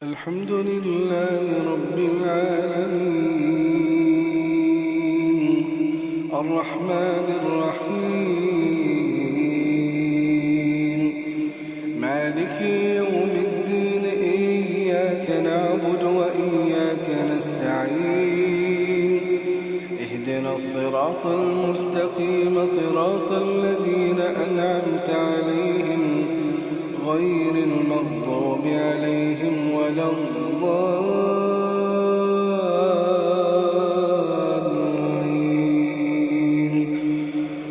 الحمد لله رب العالمين الرحمن الرحيم مالك يوم الدين إياك نعبد وإياك نستعين اهدنا الصراط المستقيم صراط الذين أنعمت عليهم غير المغضوب عليهم ولا الضالين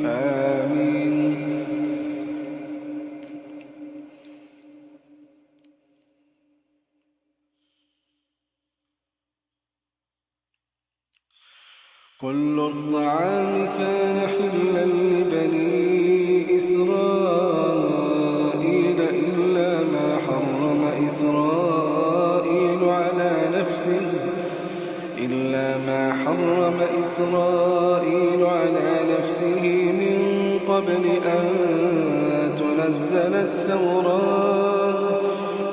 آمين. كل الطعام كان حلا لبني إسرائيل إلا ما حرم إسرائيل على نفسه من قبل أن تنزل التوراة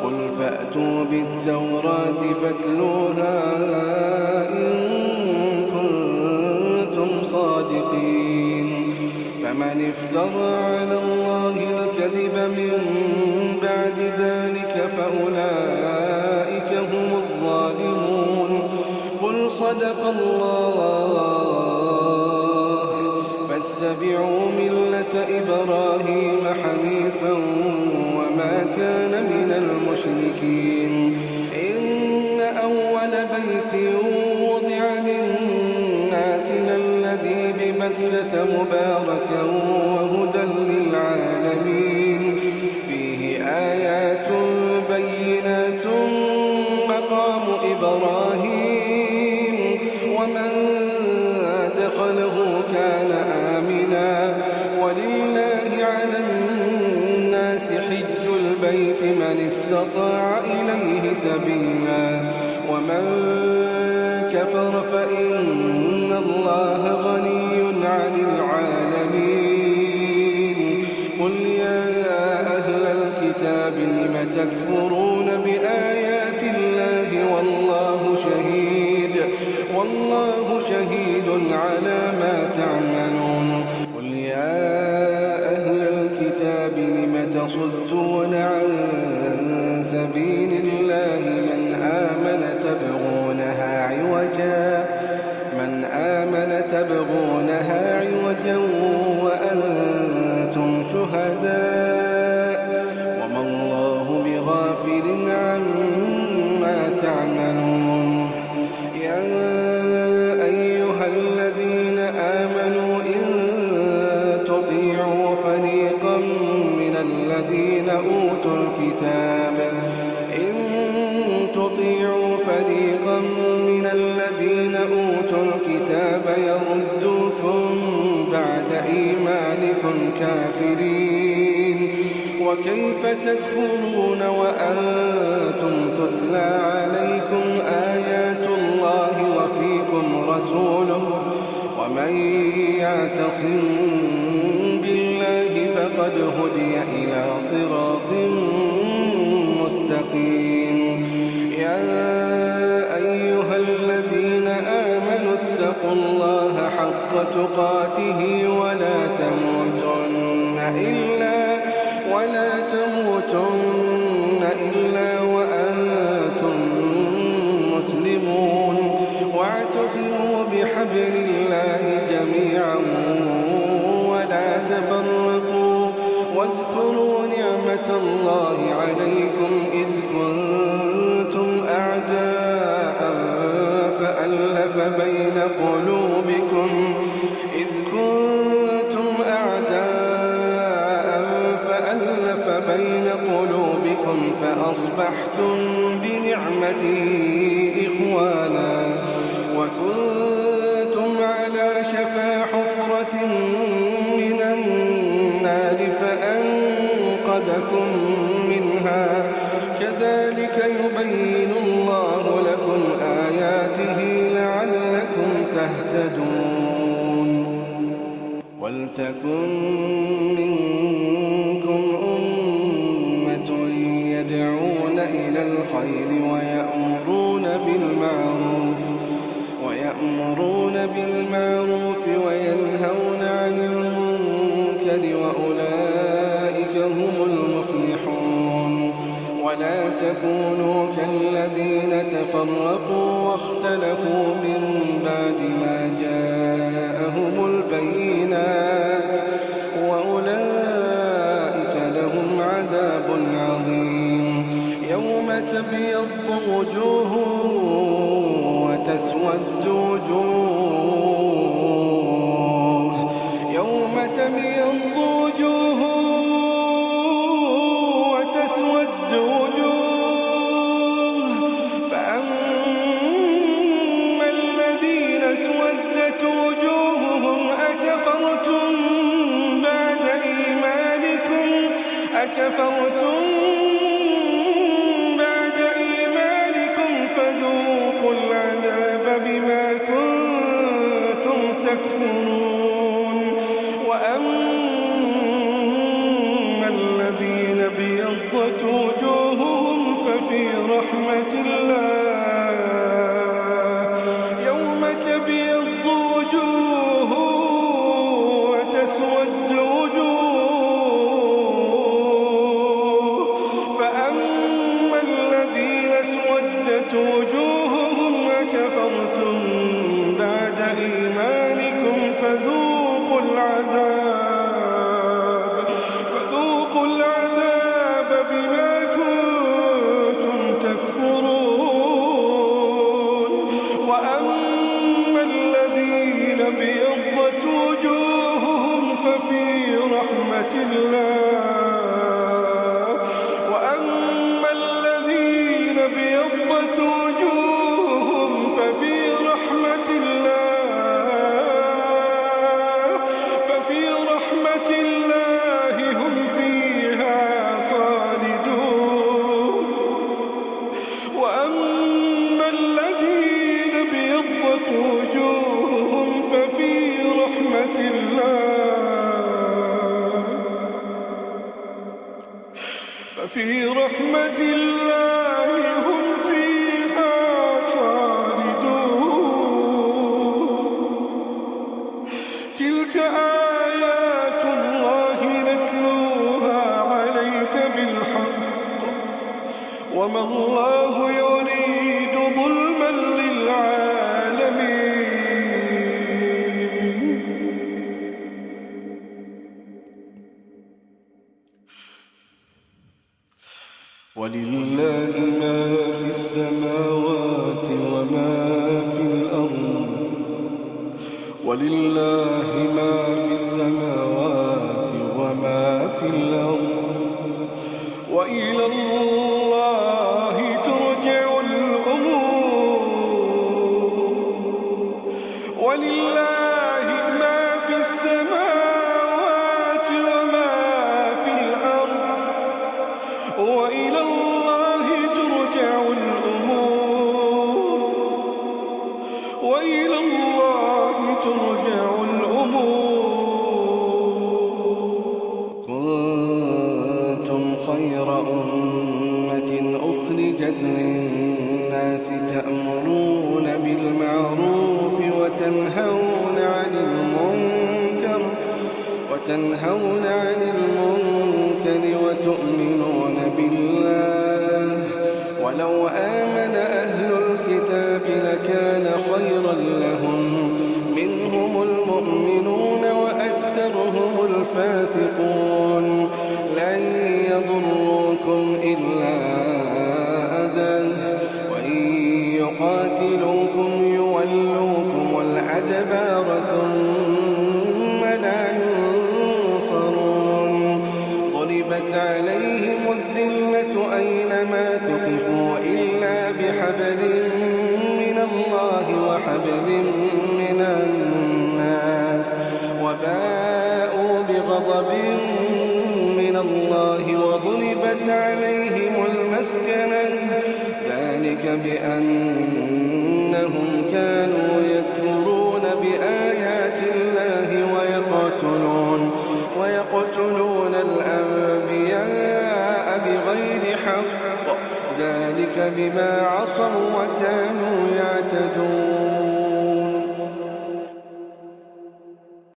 قل فأتوا بالتوراة فاتلوها إن كنتم صادقين فمن افترى على الله الكذب من بعد ذلك فأولئك هم الظالمون. قل صدق الله فاتبعوا ملة إبراهيم حنيفا وما كان من المشركين. إن أول بيت وضع للناس للذي بمكة مباركا وهدى للعالمين فيه آيات بينات مقام إبراهيم ومن دخله كان آمنا ولله على الناس حج البيت من استطاع إليه سبيلا ومن كفر فإن الله غني عن العالمين. قل يا أهل الكتاب لم تكفرون بآيات الله والله شهيد على ما تعملون. قل يا أهل الكتاب لم تصدون عن سبيل الله من آمن تبغونها عوجا وأنتم شهداء وما الله بغافل عما تعملون. يا أيها الذين آمنوا إن تطيعوا فريقا من الذين أوتوا الكتاب يردوكم بعد إيمانكم كافرين وكيف تكفرون وأنتم تتلى عليكم آيات الله وفيكم رسوله ومن يعتصم بالله فقد هدي إلى صراط مستقيم. يا أيها الذين آمنوا اتقوا الله حق تقاته ولا تموتن إلا وأنتم مسلمون واعتصموا بحبل الله جميعا ولا تفرقوا واذكروا نعمة الله عليكم إذ كنتم أعداء فألف بين قلوبكم فأصبحتم بنعمته إخوانا وكنتم على شفا حفرة من النار فأنقذكم منها كذلك يبين الله لكم آياته لعلكم تهتدون. ولتكن منكم أمة يدعون إلى الخير الليل ويأمرون بالمعروف وينهون عن المنكر وأولئك هم المفلحون ولا تكونوا كالذين تفرقوا واختلفوا من بعد ما جاءهم البينات وأولئك لهم عذاب عظيم يوم تبيض وجوه وتسود وجوه يوم تبيض وجوه وتسود وجوه فأما الذين اسودت وجوههم أكفرتم بعد إيمانكم فذوقوا العذاب بما كنتم تكفرون وأما الذين ابيضت وجوههم ففي رحمة الله يوم تبيض وجوه وتسود وجوه فأما الذين اسودت وجوههم أكفرتم بعد إيمانكم فذوقوا العذاب بما كنتم تكفرون وأما الذين ابيضت وجوههم ففي رحمة الله هم فيها خالدون وأما الذين ابيضت وجوههم ففي رحمة الله هم فيها خالدون تلك آيات الله نتلوها عليك بالحق وما الله يريد ظلما للعالمين ولله ما في السماوات وما في الأرض ولله ما في السماوات وما في الأرض وإلى الله ترجع الأمور ولله ما في السماوات وما في الأرض وإلى الله ترجع الأمور وإلى الله ترجع الأمور كنتم خير أمة أخرجت للناس تأمرون بالمعروف وتنهون عن المنكر وتؤمنون بالله ولو آمن أهل الكتاب لكان خيرا لهم منهم المؤمنون وأكثرهم الفاسقون لن يضروكم إلا أذى وإن يقاتلوكم يولوكم الأدبار ثم لا ينصرون ضربت عليهم الذلة أينما ثقفوا إلا بحبل من الله وحبل من الناس وباءوا بغضب من الله وضربت عليهم المسكنة ذلك بأنهم كانوا يكفرون بآيات الله ويقتلون الأنبياء بغير حق ذلك بما عصوا وكانوا يعتدون